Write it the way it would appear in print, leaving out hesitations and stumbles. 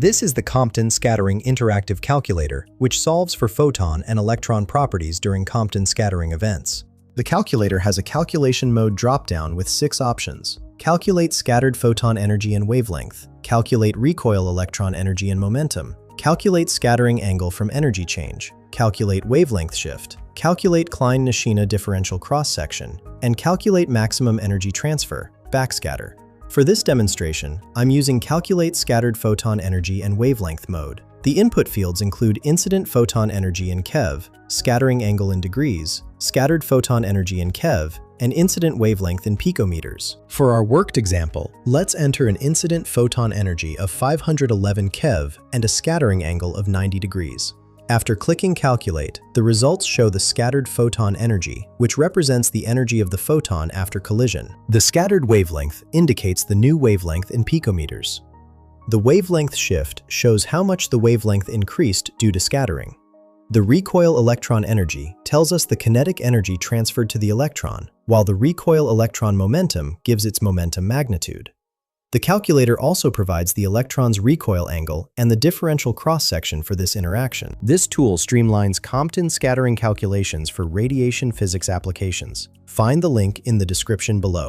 This is the Compton Scattering Interactive Calculator, which solves for photon and electron properties during Compton scattering events. The calculator has a calculation mode dropdown with 6 options. Calculate scattered photon energy and wavelength, calculate recoil electron energy and momentum, calculate scattering angle from energy change, calculate wavelength shift, calculate Klein-Nishina differential cross-section, and calculate maximum energy transfer, backscatter. For this demonstration, I'm using Calculate Scattered Photon Energy and Wavelength mode. The input fields include incident photon energy in keV, scattering angle in degrees, scattered photon energy in keV, and incident wavelength in picometers. For our worked example, let's enter an incident photon energy of 511 keV and a scattering angle of 90 degrees. After clicking Calculate, the results show the scattered photon energy, which represents the energy of the photon after collision. The scattered wavelength indicates the new wavelength in picometers. The wavelength shift shows how much the wavelength increased due to scattering. The recoil electron energy tells us the kinetic energy transferred to the electron, while the recoil electron momentum gives its momentum magnitude. The calculator also provides the electron's recoil angle and the differential cross-section for this interaction. This tool streamlines Compton scattering calculations for radiation physics applications. Find the link in the description below.